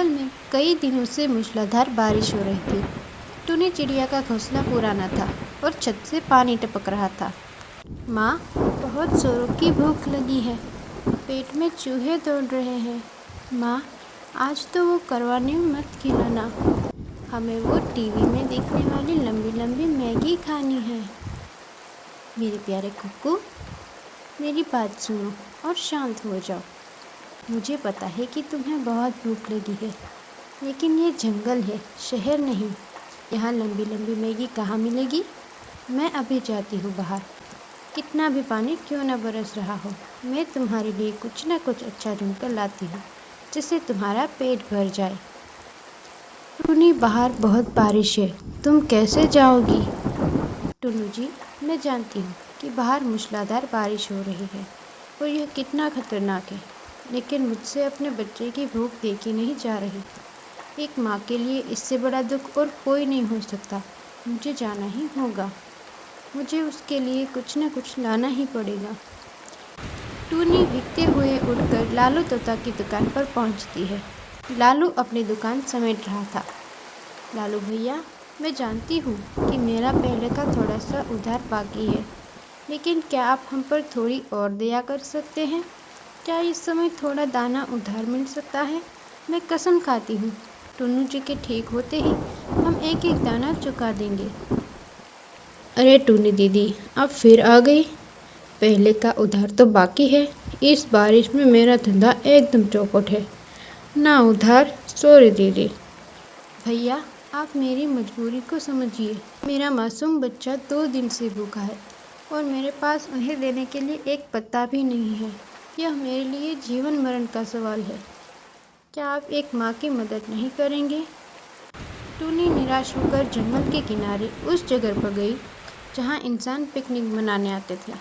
जंगल में कई दिनों से मूसलाधार बारिश हो रही थी। टुनी चिड़िया का घोंसला पुराना था और छत से पानी टपक रहा था। माँ, बहुत जोरों की भूख लगी है। पेट में चूहे दौड़ रहे हैं। माँ, आज तो वो करवाने मत खिलाना। हमें वो टीवी में दिखने वाली लंबी लंबी मैगी खानी है। मेरे प्यारे कुक्कू, मेरी बात सुनो और शांत हो जाओ। मुझे पता है कि तुम्हें बहुत भूख लगी है, लेकिन ये जंगल है, शहर नहीं। यहाँ लंबी लंबी मैगी कहाँ मिलेगी? मैं अभी जाती हूँ बाहर। कितना भी पानी क्यों न बरस रहा हो, मैं तुम्हारे लिए कुछ न कुछ अच्छा ढूंढ कर लाती हूँ, जिससे तुम्हारा पेट भर जाए। टुनी, बाहर बहुत बारिश है, तुम कैसे जाओगी? टुनू जी, मैं जानती हूँ कि बाहर मूसलाधार बारिश हो रही है और यह कितना खतरनाक है, लेकिन मुझसे अपने बच्चे की भूख देखी नहीं जा रही। एक माँ के लिए इससे बड़ा दुख और कोई नहीं हो सकता। मुझे जाना ही होगा। मुझे उसके लिए कुछ न कुछ लाना ही पड़ेगा। टूनी भीगते हुए उठकर लालू तोता की दुकान पर पहुंचती है। लालू अपनी दुकान समेट रहा था। लालू भैया, मैं जानती हूँ कि मेरा पहले का थोड़ा सा उधार बाकी है, लेकिन क्या आप हम पर थोड़ी और दया कर सकते हैं? क्या इस समय थोड़ा दाना उधार मिल सकता है? मैं कसम खाती हूँ, टुन्नू जी के ठीक होते ही हम एक एक दाना चुका देंगे। अरे टूनी दीदी, आप फिर आ गई। पहले का उधार तो बाकी है। इस बारिश में मेरा धंधा एकदम चौपट है। ना उधार, सॉरी दीदी। भैया, आप मेरी मजबूरी को समझिए। मेरा मासूम बच्चा 2 दिन से भूखा है और मेरे पास उन्हें देने के लिए एक पत्ता भी नहीं है। यह मेरे लिए जीवन मरण का सवाल है। क्या आप एक माँ की मदद नहीं करेंगे? टूनी निराश होकर जंगल के किनारे उस जगह पर गई जहाँ इंसान पिकनिक मनाने आते थे।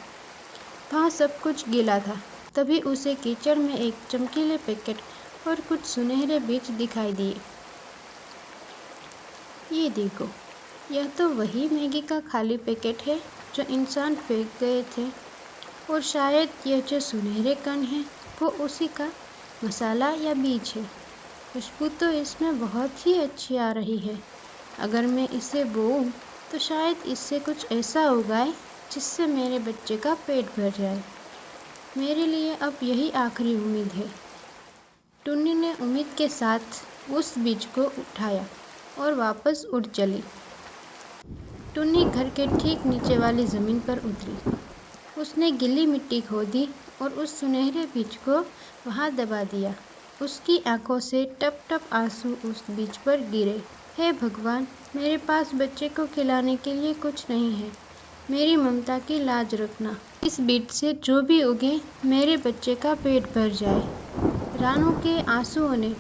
वहाँ सब कुछ गीला था। तभी उसे कीचड़ में एक चमकीले पैकेट और कुछ सुनहरे बीज दिखाई दिए। ये देखो, यह तो वही मैगी का खाली पैकेट है जो इंसान फेंक गए थे, और शायद यह जो सुनहरे कण हैं वो उसी का मसाला या बीज है। खुशबू तो इसमें बहुत ही अच्छी आ रही है। अगर मैं इसे बोऊं तो शायद इससे कुछ ऐसा उगाए जिससे मेरे बच्चे का पेट भर जाए। मेरे लिए अब यही आखिरी उम्मीद है। टुन्नी ने उम्मीद के साथ उस बीज को उठाया और वापस उड़ चली। टुन्नी घर के ठीक नीचे वाली ज़मीन पर उतरी। उसने गीली मिट्टी खोदी और उस सुनहरे बीज को वहां दबा दिया। उसकी आंखों से टप टप आंसू उस बीज पर गिरे। हे भगवान, मेरे पास बच्चे को खिलाने के लिए कुछ नहीं है। मेरी ममता की लाज रखना। इस बीज से जो भी उगे मेरे बच्चे का पेट भर जाए। रानू के आंसुओं ने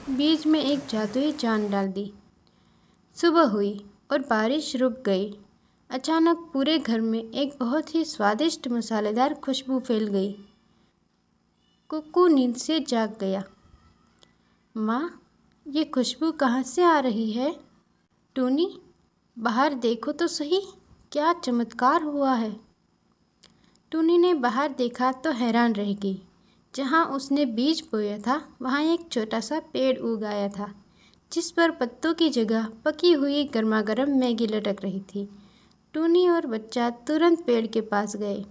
बीज में एक जादुई जान डाल दी। सुबह हुई और बारिश रुक गई। अचानक पूरे घर में एक बहुत ही स्वादिष्ट मसालेदार खुशबू फैल गई। कुक्कू नींद से जाग गया। माँ, ये खुशबू कहाँ से आ रही है? टूनी, बाहर देखो तो सही, क्या चमत्कार हुआ है। टूनी ने बाहर देखा तो हैरान रह गई। जहाँ उसने बीज बोया था वहाँ एक छोटा सा पेड़ उगाया था, जिस पर पत्तों की जगह पकी हुई गर्मागर्म मैगी लटक रही थी। टूनी और बच्चा तुरंत पेड़ के पास गए।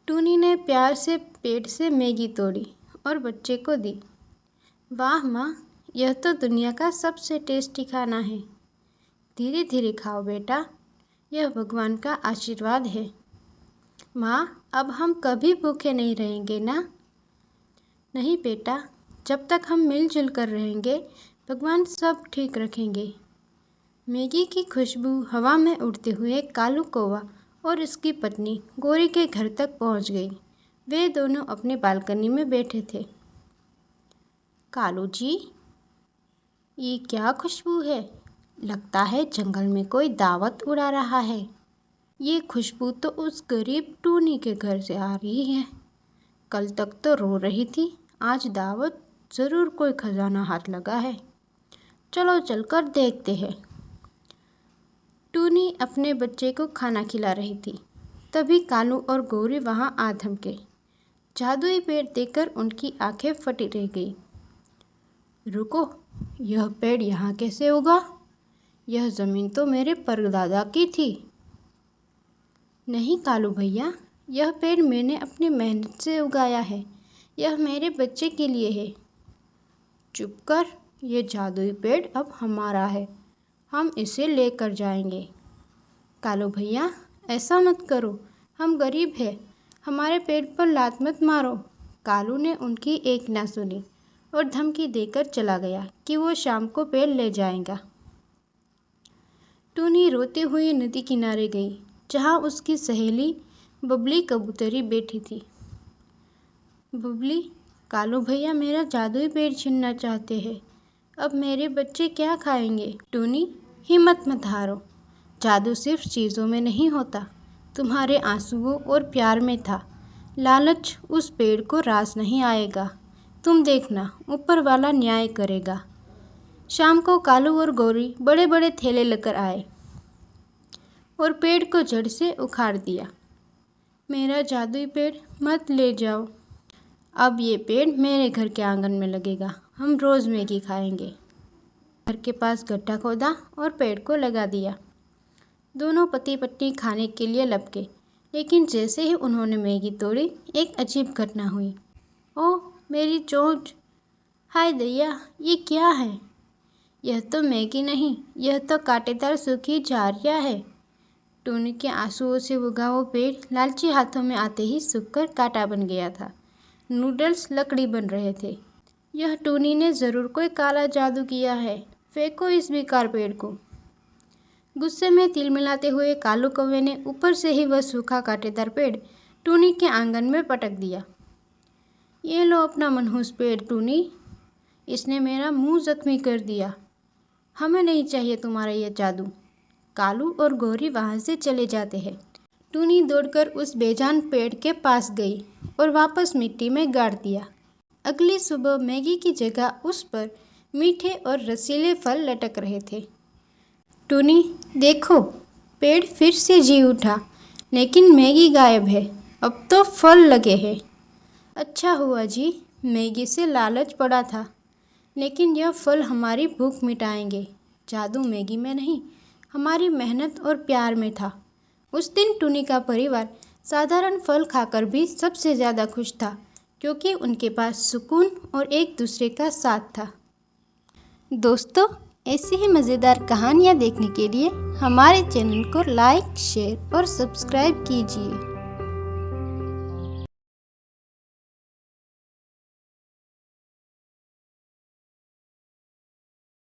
टूनी ने प्यार से पेड़ से मैगी तोड़ी और बच्चे को दी। वाह माँ, यह तो दुनिया का सबसे टेस्टी खाना है। धीरे धीरे खाओ बेटा, यह भगवान का आशीर्वाद है। माँ, अब हम कभी भूखे नहीं रहेंगे ना? नहीं बेटा, जब तक हम मिलजुल कर रहेंगे भगवान सब ठीक रखेंगे। मैगी की खुशबू हवा में उड़ते हुए कालू कौवा और उसकी पत्नी गोरी के घर तक पहुंच गई। वे दोनों अपने बालकनी में बैठे थे। कालू जी, ये क्या खुशबू है? लगता है जंगल में कोई दावत उड़ा रहा है। ये खुशबू तो उस गरीब टूनी के घर से आ रही है। कल तक तो रो रही थी, आज दावत, जरूर कोई खजाना हाथ लगा है। चलो चलकर देखते हैं। टूनी अपने बच्चे को खाना खिला रही थी। तभी कालू और गौरी वहां आ थमके। जादुई पेड़ देखकर उनकी आंखें फटी रह गई। रुको, यह पेड़ यहाँ कैसे उगा? यह ज़मीन तो मेरे परदादा की थी। नहीं कालू भैया, यह पेड़ मैंने अपनी मेहनत से उगाया है। यह मेरे बच्चे के लिए है। चुप कर, यह जादुई पेड़ अब हमारा है। हम इसे लेकर जाएंगे। कालू भैया, ऐसा मत करो, हम गरीब हैं। हमारे पेड़ पर लात मत मारो। कालू ने उनकी एक ना सुनी और धमकी देकर चला गया कि वो शाम को पेड़ ले जाएगा। टूनी रोती हुई नदी किनारे गई, जहाँ उसकी सहेली बबली कबूतरी बैठी थी। बबली, कालू भैया मेरा जादुई पेड़ छीनना चाहते हैं। अब मेरे बच्चे क्या खाएंगे? टूनी, हिम्मत मत हारो। जादू सिर्फ चीज़ों में नहीं होता, तुम्हारे आंसुओं और प्यार में था। लालच उस पेड़ को रास नहीं आएगा। तुम देखना, ऊपर वाला न्याय करेगा। शाम को कालू और गौरी बड़े बड़े थैले लेकर आए और पेड़ को जड़ से उखाड़ दिया। मेरा जादुई पेड़ मत ले जाओ। अब ये पेड़ मेरे घर के आंगन में लगेगा। हम रोज़ मैगी खाएंगे। घर के पास गड्ढा खोदा और पेड़ को लगा दिया। दोनों पति पत्नी खाने के लिए लपके, लेकिन जैसे ही उन्होंने मैगी तोड़ी, एक अजीब घटना हुई। ओह, मेरी चोंच! हाय दैया, ये क्या है? यह तो मैगी नहीं, यह तो कांटेदार सूखी झाड़ियाँ है। टूनी के आंसुओं से उगा वो पेड़ लालची हाथों में आते ही सूखकर कांटा बन गया था। नूडल्स लकड़ी बन रहे थे। यह टूनी ने ज़रूर कोई काला जादू किया है। फेंको इस बेकार पेड़ को। गुस्से में तिल मिलाते हुए कालू कौवे ने ऊपर से ही वह सूखा कांटेदार पेड़ टूनी के आंगन में पटक दिया। ये लो अपना मनहूस पेड़ टूनी, इसने मेरा मुंह जख्मी कर दिया। हमें नहीं चाहिए तुम्हारा यह जादू। कालू और गौरी वहाँ से चले जाते हैं। टूनी दौड़कर उस बेजान पेड़ के पास गई और वापस मिट्टी में गाड़ दिया। अगली सुबह मैगी की जगह उस पर मीठे और रसीले फल लटक रहे थे। टूनी, देखो, पेड़ फिर से जी उठा, लेकिन मैगी गायब है। अब तो फल लगे हैं। अच्छा हुआ जी, मैगी से लालच पड़ा था, लेकिन यह फल हमारी भूख मिटाएंगे। जादू मैगी में नहीं, हमारी मेहनत और प्यार में था। उस दिन टूनी का परिवार साधारण फल खाकर भी सबसे ज़्यादा खुश था, क्योंकि उनके पास सुकून और एक दूसरे का साथ था। दोस्तों, ऐसी ही मज़ेदार कहानियाँ देखने के लिए हमारे चैनल को लाइक, शेयर और सब्सक्राइब कीजिए।